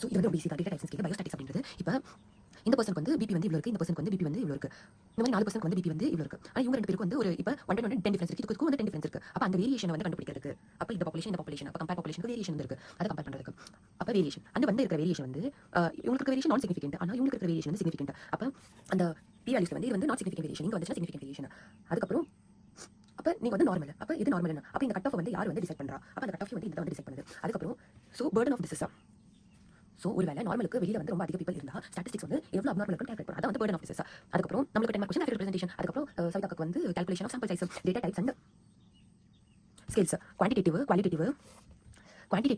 So இது வந்து ஒரு பேசிக் டேட்டா டைப்ஸ் கேட்க பயோஸ்டாட்டிக்ஸ் அப்படின்றது. இப்போ இந்த பர்சனுக்கு வந்து பிபி வந்து இவ்வளோ இருக்குது, இந்த பர்சனுக்கு வந்து பிபி வந்து இவ்வளோ இருக்குது, இந்த மாதிரி 4 பர்சனுக்கு வந்து பிபி வந்து இவ்வளோ இருக்குது. ஆனால் இவங்க 2 பேருக்கு வந்து ஒரு இப்போ 10 டிஃபரன்ஸ் இருக்குது, இதுக்கு வந்து 10 டிஃபரன்ஸ் இருக்குது. அப்போ அந்த வேரியேஷனை வந்து கண்டுபிடிக்கிறதுக்கு அப்போ இந்த பாப்புலேஷன் அப்போ கம்பேர் பாப்புலேஷனுக்கு வேரியேஷன் வந்து இருக்குது, அதை கம்பேர் பண்ணுறதுக்கு. அப்போ வேரியேஷன் அந்த வந்து இருக்கிற வேரியேஷன் வந்து இவங்களுக்கு வேரியேஷன் நான் சிக்னிஃபிகண்ட், ஆனால் இவங்களுக்கு இருக்கிற வேரியேஷன் வந்து சிக்னிஃபிகண்ட். அப்போ அந்த பி வேல்யூஸ் வந்து இது வந்து நாட் சிக்னிஃபிகண்ட் வேரியேஷன், இங்கே வந்து சிக்னிஃபிகண்ட் வேரியேஷன். அதுக்கப்புறம் அப்போ நீங்கள் வந்து நார்மல், அப்போ இது நார்மல் என்ன, அப்போ இந்த கட் ஆஃப் வந்து யார் வந்து டிசைட் பண்ணுறா, அப்போ அந்த கட் ஆஃப் வந்து இந்த வந்து டிசைட் பண்ணுது. அதுக்கப்புறம் so burden of disease. So ஒரு வேலை நார்மலுக்கு வெளியில் வந்து ரொம்ப அதிக பீப்பிள் இருந்தால் ஸ்டாட்டிஸ்டிக்ஸ் வந்து எவ்வளோ அப்நார்மல் இருக்குன்னு கால்குலேட் பண்ணும், அதான் வந்து பர்டன் ஆஃப் டிசீஸ். அதுக்கப்புறம் நம்மளுக்கு 10 மார்க் கொஸ்டின் ரெப்ரசன்டேஷன். அதுக்கப்புறம் சைதாக்கு வந்து calculation of sample size, data types and scales. Quantitative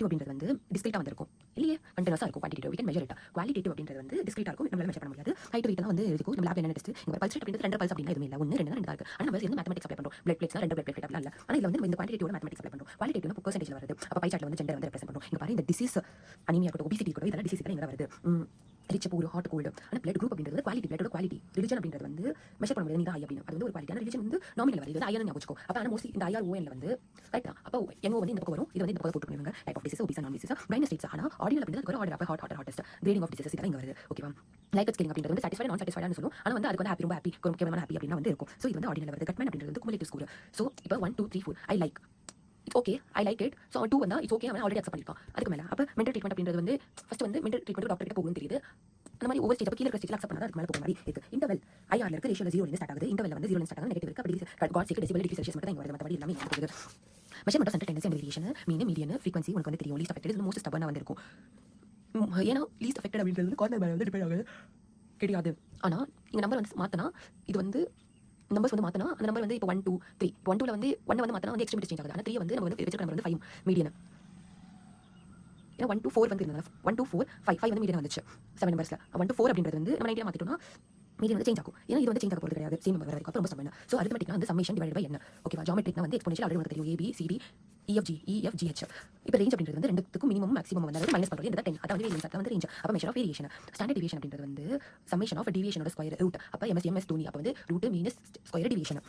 அப்படின்றது வந்து டிஸ்கிரீட்டாக வந்திருக்கும் இல்லையே, கண்டினியூஸாக இருக்கும். Quantitative we can measure it. Qualitative அப்படின்றது வந்து டிஸ்கிரீட்டாக இருக்கும், நம்மளால மெஷர் பண்ண முடியாது. ஹைட் வெயிட் வந்து இருக்கும். நம்ம லேப்ல என்ன டெஸ்ட் இங்க பல்ஸ் ரேட் அப்படின்றது 2 பல்ஸ் அப்படினா எதுவுமே இல்லை, 1 2 2 தான் இருக்கு. ஆனால் நம்ம வந்து மேத்தமெட்டிக்ஸ் அப்ளை பண்ணுறோம், பிளட் பிளேட்ஸ்னா 2 பிளட் பிளேட் அப்படிலாம் இல்லை. ஆனால் இதில் வந்து இந்த குவான்டிடேட்டிவ் மேத்தமெட்டிக்ஸ் அப்ளை பண்ணுறோம். குவாலிட்டேட்டிவ் பெர்சன்டேஜ்ல வருது. அப்போ பை சார்ட்ல வந்து ஜெண்டர் வந்து ரெப்ரசென்ட் பண்ணுறோம். இங்க பாரு இந்த டிசீஸ் அனிமியா கூட ஒபிசிட்டி கூட இதெல்லாம் டிசீஸ் எங்க வருது, ரிச் பூர் ஹாட் கோல்டு. ஆனால் பிளட் குரூப் அப்படின்றது குவாலிட்டி, பிளட்டோட குவாலிட்டி. ரிலிஜன் அப்படின்றது வந்து மெஷர் பண்ண முடியாது, நீங்க ஐ அப்படின்னு அது வந்து ஒரு குவாலிட்டி. ஆனால் ரிலிஜன் வந்து நாமினல் வருது, இது ஐயன் ஞாபகம். அப்போ ஆனால் மோஸ்ட்லி இந்த IRON வந்து கரெக்டா. அப்போ எங்கோ வந்து இந்த பக்கம் வரும், இது வந்து இந்த பக்கம் போட்டுருக்காங்க டைப் ஆஃப் டிசீஸ், ஒபிசா நான் டிசீஸ் பிரைன் ஸ்டேட்ஸ். ஆனால் ஆர்டினல் அப்படின்றது ஒரு ஆர்டர், அப்போ ஹாட்டஸ்ட் கிரேடிங் ஆஃப் டிசீஸ் இதெல்லாம் இங்க வருது. ஓகேவா. லைக் ஸ்கேலிங் அப்படின்றது வந்து சாட்டிஸ்ஃபைட் நான் சாட்டிஸ்ஃபைடானு சொல்லுவோம். ஆனால் வந்து அதுக்கு வந்து ஹாப்பி ரொம்ப ஹாப்பி கேவலமான ஹாப்பி அப்படின்னா வந்து இருக்கும். ஸோ இது வந்து ஆர்டினல் வருது. கட்மேன் அப்படின்றது வந்து குமுலேட்டிவ் ஸ்கோர். ஸோ இப்போ 1 2 3 4 I like it's okay, I like it. So 2 வந்தா இட்ஸ் ஓகே, அவன் ஆல்ரெடி அக்செப்ட் பண்ணிருப்பான். அதுக்கு மேலே அப்போ மென்டல் ட்ரீட்மெண்ட் அப்படின்றது வந்து ஃபர்ஸ்ட் வந்து மென்டல் ட்ரீட்மெண்ட் டாக்டர் கிட்ட போகணும்னு தெரியுது. அந்த மாதிரி ஒவ்வொரு ஸ்டேஜ் அப்போ கீழே இருக்கிற ஸ்டேஜ் அக்செப்ட் பண்ணாதான் அதுக்கு மேலே போகிற மாதிரி இருக்கு. இன்டர்வல் IRல இருக்கு, ரேஷியோல 0 ஸ்டார்ட் ஆகுது. இன்டர்வல் வந்து 0 ஸ்டார்ட் ஆகுது, நெகட்டிவ் இருக்கு. அப்படி காட் சீக் டெசிபிள் டிகிரி செல்சியஸ் மட்டும் தான் இங்க வருது, மற்றபடி எல்லாமே இங்க இருக்குது. Measurement of central tendency and variation, median frequency உனக்கு வந்து தெரியும். லீஸ்ட் அஃபெக்டட் இது மோஸ்ட் ஸ்டபர்னா வந்து இருக்கும். ஏன்னா லீஸ்ட் அஃபெக்டட் அப்படின்றது வந்து கார்னர் மேலே வந்து டிபெண்ட் ஆகுது கிடையாது. ஆனால் இங்கே நம்பர் வந்து மாற்றினா இது வந்து நம்பர்ஸ் வந்து மாற்றினா அந்த நம்பர் வந்து இப்போ 1 2 3 1 2ல வந்து 1 வந்து மாற்றினா வந்து எக்ஸ்ட்ரீம் சேஞ்ச் ஆகுது. ஆனால் 3 வந்து நம்ம வந்து வச்சிருக்க நம்பர் வந்து 5 மீடியன். ஏன்னா 1 2 4 வந்து இருந்தாங்க, 1 2 4 5 வந்து மீடியன் வந்துச்சு 7 நம்பர்ஸ்ல. 1 2 4 அப்படின்றது வந்து நம்ம 90 மாற்றிட்டோம்னா மீடியன் வந்து சேஞ்ச் ஆகும். ஏன்னா இது வந்து சேஞ்ச் ஆக போகிறது கிடையாது, சேம் நம்பர் வரைக்கும். அப்போ ரொம்ப சம்மன். ஸோ அரித்மெட்டிக்னா வந்து சம்மேஷன் டிவைடட் பை n. ஓகேவா. ஜியோமெட்ரிக்னா வந்து எக்ஸ்போனன்ஷியல் ஆல்ரெடி உங்களுக்கு தெரியும், ABCD EFGH. இப்போ ரேஞ்ச் அப்படின்றது வந்து ரெண்டுத்துக்கும் மினிமம் மேக்ஸிமம் வந்து மைனஸ் பண்ணுறது இந்த 10, அதாவது வேரியன்ஸ் வந்து ரேஞ்ச். அப்போ measure of variation. Standard deviation அப்படின்றது வந்து சம்மேஷன் ஆஃப் டிவியேஷனோட ஸ்கொயர் ரூட். அப்போ MS தோனி அப்போ வந்து root means square deviation.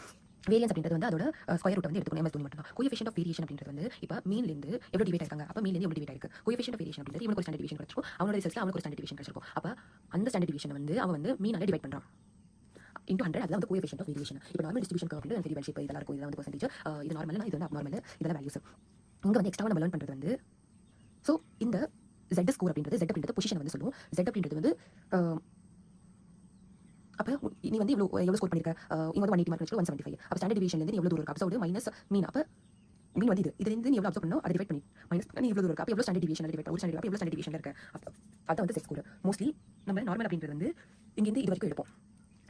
Variance அப்படின்றது வந்து அதோட ஸ்கொயர் ரூட் வந்து எடுத்துக்கணும், MS தோனி மட்டும் தான். கோஎஃபிஷியன்ட் ஆஃப் வேரியேஷன் அப்படின்றது வந்து இப்போ மீன்லேருந்து எவ்வளோ டிவைட் இருக்காங்க, அப்போ மீன்லேருந்து எவ்வளோ டிவைட் இருக்கு. கோஎஃபிஷியன்ட் ஆஃப் வேரியேஷன் அப்படின்றது இவனுக்கு ஒரு ஸ்டாண்டர்ட் டிவியேஷன் கிடைச்சிருக்கும், அவனோட ரிசல்ட்ல அவனுக்கு ஒரு ஸ்டாண்டர்ட் டிவியேஷன் கிடைச்சிருக்கும். அப்போ அந்த ஸ்டாண்டர்ட் டிவியேஷன் வந்து அவன் வந்து மீனால டிவைட் பண்ணுறான் into 100. அதுதான் வந்து கோஎஃபிஷியன்ட் ஆஃப் வேரியேஷன். இப்போ நார்மல் டிஸ்ட்ரிபியூஷன் கர்வ் வந்து பெரிய ஷேப் இதெல்லாம் இருக்கும், இதெல்லாம் வந்து பெர்சன்டேஜ். இது நார்மல், இது வந்து அப்நார்மல், இதெல்லாம் வேல்யூஸ். இங்கே வந்து எக்ஸ்ட்ரா நம்ம லேர்ன் பண்ணுறது வந்து ஸோ இந்த Z ஸ்கோர் அப்படின்றது, Z அப்படின்றது பொசிஷன் வந்து சொல்லுவோம். Z அப்படின்றது வந்து அப்போ நீ வந்து எவ்வளோ ஸ்கோர் பண்ணியிருக்க, இங்கே வந்து 180 மார்க் வச்சுட்டு 175. அப்போ ஸ்டாண்டர்ட் டிவியேஷன்லேருந்து எவ்வளோ தூரம் இருக்கு, அப்போ மைனஸ் மீன். அப்போ மீன் வந்து இதுலேருந்து நீ எவ்வளோ அப்சர்வ் பண்ணணும், அதை டிவைட் பண்ணி மைனஸ் நீ எவ்வளோ தூரம் இருக்கு, அப்போ எவ்வளோ ஸ்டாண்டர்ட் டிவியேஷன் டிவைட் ஒரு ஸ்டாண்டர்ட், அப்போ எவ்வளோ ஸ்டாண்டர்ட் டிவியேஷன் இருக்கு. அப்போ அதான் வந்து செட் ஸ்கோர். மோஸ்ட்லி நம்ம நார்மல் அப்படின்றது வந்து இங்கேருந்து இது வரைக்கும் எடுப்போம்.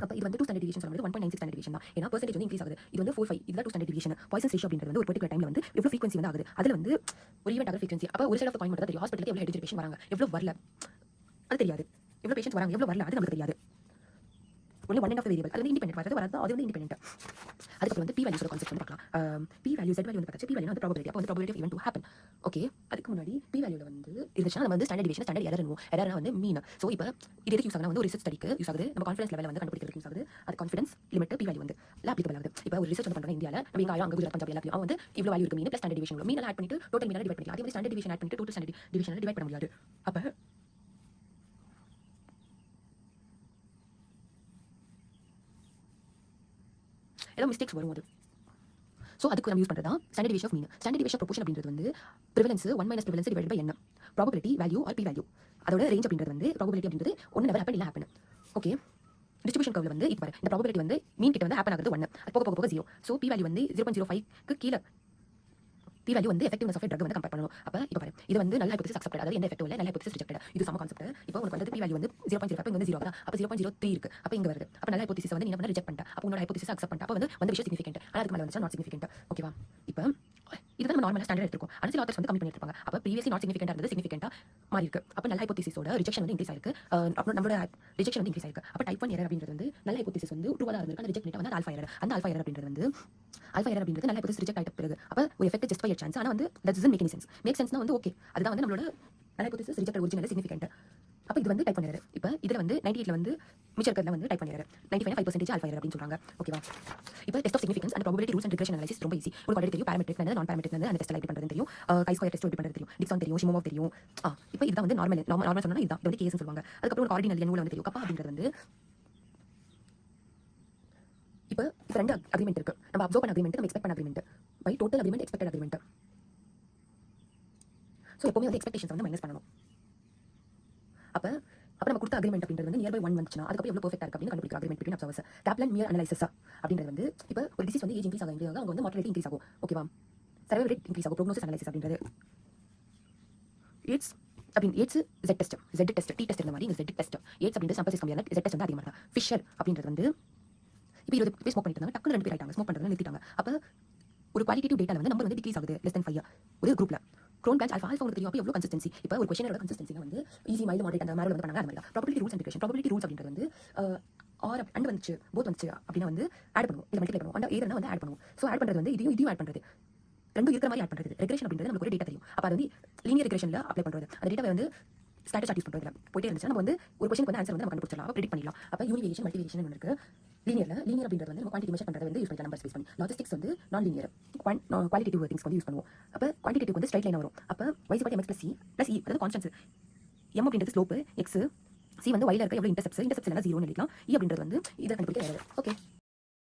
அப்போ இது வந்து 2 ஸ்டாண்டர்ட் டிவியேஷன் சொல்லும்போது 1.96 ஸ்டாண்டர்ட் டிவியேஷன் தான். ஏன்னா பெர்சன்டேஜ் வந்து இன்க்ரீஸ் ஆகுது. இது வந்து 4 5 இதெல்லாம் 2 ஸ்டாண்டர்ட் டிவியேஷன். பாய்சன்ஸ் ரேஷியோ அப்படின்றது வந்து ஒரு பர்டிகுலர் டைம்ல வந்து எவ்வளோ ஃப்ரீக்வன்சி வந்து ஆகுது, அதில் வந்து ஒரு ஈவெண்ட் ஆகிற ஃப்ரீக்வன்சி. அப்போ ஒரு சைட் ஆஃப் காயின் மட்டும் தான் தெரியும். ஹாஸ்பிட்டலுக்கு எவ்வளோ ஹெட் பேஷண்ட் வராங்க, எவ்வளோ வரல அது தெரியாது. எவ்வளோ பேஷண்ட் வராங்க, எவ்வளோ வரல அது நமக்கு தெரியாது. Only one and half variable, அது வந்து இண்டிபெண்டன்ட் வரது வரது, அது வந்து இண்டிபெண்டன்ட். அதுக்கப்புறம் வந்து P வேல்யூஸோட கான்செப்ட் வந்து பார்க்கலாம். P வேல்யூ Z வேல்யூ வந்து பார்த்தா P வேல்யூ வந்து ப்ராபபிலிட்டி. அப்போ வந்து probability of event to happen. Okay. அதுக்கு முன்னாடி P வேல்யூல வந்து இருந்துச்சுன்னா நம்ம வந்து ஸ்டாண்டர்ட் டிவியேஷன், ஸ்டாண்டர்ட் எரர் என்னும். எரர்னா வந்து மீன். ஸோ இப்போ இது எதுக்கு யூஸ் ஆகுனா வந்து ஒரு ரிசர்ச் ஸ்டடிக்கு யூஸ் ஆகுது, நம்ம கான்ஃபிடன்ஸ் லெவலில் வந்து கண்டுபிடிக்கிறதுக்கு யூஸ் ஆகுது. அது கான்ஃபிடன்ஸ் லிமிட் P வேல்யூ வந்து அப்ளிகபிள் ஆகுது. இப்போ ஒரு ரிசர்ச் வந்து பண்ணுறாங்க இந்தியாவில், நம்ம இங்கே அங்கே குஜராத் பஞ்சாப் எல்லாத்தையும் அவன் வந்து இவ்வளோ வேல்யூ இருக்கு mean plus standard deviation mean add பண்ணிட்டு டோட்டல் மீன் டிவைட் பண்ணிக்கலாம். அதே மாதிரி ஸ்டாண்டர்ட் டிவியேஷன் ஆட் பண்ணிட்டு டோட்டல் ஸ்டாண்டர்ட் டிவியேஷன் டிவைட் பண்ண முடியாது. அப்போ ஏதோ மிஸ்டேக்ஸ் வரும் அது. ஸோ அதுக்கு நம்ம யூஸ் பண்ணுறது தான் standard deviation of mean. Standard deviation proportion அப்படின்றது வந்து prevalence 1 minus prevalence divide by n. Probability value are P value. அதோட ரேஞ்ச் அப்படின்றது வந்து ப்ராபபிலிட்டி அப்படின்றது ஒன்று நெவர் ஹேப்பன் இல்லை ஹேப்பன். ஓகே. டிஸ்ட்ரிபியூஷன் கர்வ்ல வந்து இப்போ இந்த ப்ராபபிலிட்டி வந்து மீன் கிட்ட வந்து ஹேப்பன் ஆகுது 1, அது போக போக 0. ஸோ P வேல்யூ வந்து 0.05க்கு கீழே P வேல்யூ வந்து எஃபெக்டிவ்னஸ் ஆஃப் ட்ரக் வந்து கம்பேர் பண்ணணும். அப்போ இப்போ பாரு, இது வந்து நல்ல ஹைபோதசிஸ் அக்செப்டட், அதாவது எந்த எஃபெக்டிவ் இல்லை, நல்ல ஹைபோதசிஸ் ரிஜெக்டட். இது சம கான்செப்ட். இப்போ உங்களுக்கு வந்து P வேல்யூ வந்து 0.05 இங்க வந்து 0 ஆகுதா, அப்போ 0.03 இருக்கு, அப்போ இங்க வருது. அப்போ நல்ல ஹைபோதசிஸ் வந்து நீங்க வந்து ரிஜெக்ட் பண்ணிட்டா, அப்போ உங்களோட ஹைபோதசிஸ் அக்செப்ட் பண்ணிட்டா, அப்போ வந்து விஷயம் சிக்னிஃபிகன்ட். ஆனால் அதுக்கு மேலே வந்து நாட் சிக்னிஃபிகன்ட். ஓகேவா. இப்போ இதுதான் நம்ம நார்மலாக ஸ்டாண்டர்ட் எடுத்துருக்கோம். ஆனால் சில ஆத்தர்ஸ் வந்து கம்மி பண்ணிருப்பாங்க. அப்போ ப்ரீவியஸ்லி நாட் சிக்னிஃபிகன்ட் இருந்தது சிக்னிஃபிகன்ட்டா மாறி இருக்கு. அப்போ நல்ல ஹைபோதசிஸோட ரிஜெக்ஷன் வந்து இன்க்ரீஸ் ஆயிருக்கு, அப்புறம் நம்மளோட ரிஜெக்ஷன் வந்து இன்க்ரீஸ் ஆயிருக்கு. அப்போ டைப் 1 எரர் அப்படின்றது வந்து நல்ல ஹைபோதசிஸ் வந்து ட்ரூவாக இருந்திருக்கு, அந்த ரிஜெக்ட் வந்து ஆல்ஃபா எரர். அந்த ஆல்ஃபா எரர் அப்படின்றது வந்து நல்ல ஹைபோதசிஸ் ரிஜெக்ட் ஆயிட்ட பிறகு அப்போ ஒரு எஃபெக்ட் ஜஸ்ட் பை சான்ஸ். ஆனால் வந்து that doesn't make any sense. Make சென்ஸ்னா வந்து ஓகே, அதுதான் வந்து நம்மளோட நல்ல ஹைபோதசிஸ் ரிஜெக்ட் ஒரிஜினல் சிக்னிஃபிகன்ட். அப்போ இது வந்து டைப் பண்ணிடுறாரு. இப்போ இதில் வந்து 98ல வந்து மிச்சம் இருக்கிறதுல வந்து டைப் பண்ணிடுறாரு. 95 5% ஆல்ஃபா எரர் அப்படின்னு சொல்றாங்க. ஓகேவா? இப்போ test of significance and probability rules and regression analysis ரொம்ப ஈஸி. ஒரு குவாட்ரேட்டிக் தெரியும், பாராமெட்ரிக் வந்து நான் பாராமெட்ரிக் வந்து அந்த டெஸ்ட் எப்படி பண்ணுறது தெரியும், கை ஸ்கொயர் டெஸ்ட் எப்படி பண்ணுறது தெரியும், டிக்ஸான் தெரியும், ஷிமோவ் தெரியும். இப்போ இதுதான் வந்து நார்மல் சொன்னா இதுதான். இது வந்து கேஸ்னு சொல்லுவாங்க. அதுக்கப்புறம் ஒரு ஆர்டினல் எண்ணுல வந்து தெரியும். கப்பா அப்படின்றது வந்து இப்போ ரெண்டு அக்ரிமெண்ட் இருக்கு. நம்ம அப்சர்வ் பண்ண அக்ரிமெண்ட், நம்ம எக்ஸ்பெக்ட் பண்ண agreement. By total agreement, expected agreement. So எப்பவுமே வந்து எக்ஸ்பெக்டேஷன்ஸ் வந்து மைனஸ் பண்ணணும். அப்போ நம்ம கொடுத்த அக்ரிமெண்ட் அப்படின்றது வந்து நியர்பை 1 வந்துச்சுன்னா அதுக்கப்புறம் எவ்வளோ பெர்ஃபெக்டாக இருக்கு அப்படின்னு கண்டுபிடிக்கும் agreement between observers. Caplin மியர் analysis அப்படின்றது வந்து இப்போ ஒரு டிசீஸ் வந்து ஏஜ் இன்க்ரீஸ் ஆகும், அங்கே வந்து மார்டலிட்டி இன்க்ரீஸ் ஆகும். ஓகேவா? சர்வைவல் ரேட் இன்க்ரீஸ் ஆகும். ப்ரோக்னோசிஸ் அனலைசிஸ் அப்படின்றது எய்ட்ஸ் அப்படின்னு AIDS Z test, T test இந்த மாதிரி இங்கே Z டெஸ்ட். எய்ட்ஸ் அப்படின்றது சாம்பிள் சைஸ் கம்மியாக Z டெஸ்ட் வந்து அதிகமாக இருக்கும். ஃபிஷர் அப்படின்றது வந்து இப்போ 20 பேர் ஸ்மோக் பண்ணிட்டு இருந்தாங்க, டக்குனு 2 பேர் ஆயிட்டாங்க, ஸ்மோக் பண்ணுறது நிறுத்திட்டாங்க. அப்போ ஒரு குவாலிட்டேட்டிவ் டேட்டால வந்து நம்பர் வந்து டிக்ரீஸ் ஆகுது less than 5 ஒரு குரூப்ல. க்ரோன் பிளான்ஸ் ஆல்ஃபா உங்களுக்கு தெரியும். அப்போ எவ்வளோ கன்சிஸ்டன்சி, இப்போ ஒரு கொஸ்டினோட கன்சிஸ்டன்சி வந்து ஈஸி மைல்டு மாடரேட் அந்த மாதிரி வந்து பண்ணாங்க. அந்த மாதிரி probability rules and regression. Probability rules அப்படின்றது வந்து ஆர் அண்ட் வந்துச்சு போத் வந்துச்சு அப்படின்னா வந்து ஆட் பண்ணுவோம், இல்லை மல்டிப்ளை பண்ணுவோம். அந்த ஏர்னா வந்து ஆட் பண்ணுவோம். ஸோ ஆட் பண்ணுறது வந்து இதையும் ஆட் பண்ணுறது, ரெண்டும் இருக்கிற மாதிரி ஆட் பண்ணுறது. ரெக்ரெஷன் அப்படின்றது நமக்கு ஒரு டேட்டா தெரியும். அப்போ அது வந்து லீனியர் ரெக்ரெஷனில் அப்ளை பண்ணுறது. அந்த டேட்டாவை வந்து ஸ்டாட்டிஸ்டிக்ஸ் யூஸ் பண்ணுறதுல போயிட்டே இருந்துச்சு. நம்ம வந்து ஒரு கொஸ்டினுக்கு வந்து ஆன்சர் வந்து நம்ம கண்டுபிடிச்சலாம், ப்ரெடிக்ட் பண்ணிடலாம். அப்போ யூனிவேரியேஷன் மல்டிவேரியேஷன் ஒன்று இருக்கு. லீனியர் அப்படின்றது வந்து நம்ம குவான்டிட்டி மெஷர் பண்ணுறது வந்து யூஸ் பண்ணிக்கலாம், நம்பர்ஸ் பேஸ் பண்ணி. லாஜிஸ்டிக்ஸ் வந்து நான் லீனியர் குவாலிட்டேட்டிவ் திங்ஸ் வந்து யூஸ் பண்ணுவோம். அப்போ குவான்டிட்டேட்டிவ் வந்து ஸ்ட்ரைட் லைன் வரும். அப்போ y = mx + c அதாவது கான்ஸ்டன்ஸ். m அப்படின்றது ஸ்லோப், x c வந்து y ல இருக்க எவ்வளோ இன்டர்செப்ட்ஸ் இல்லைனா 0 எழுதிக்கலாம். e அப்படின்றது வந்து இதை கண்டுபிடிக்க ஓகே.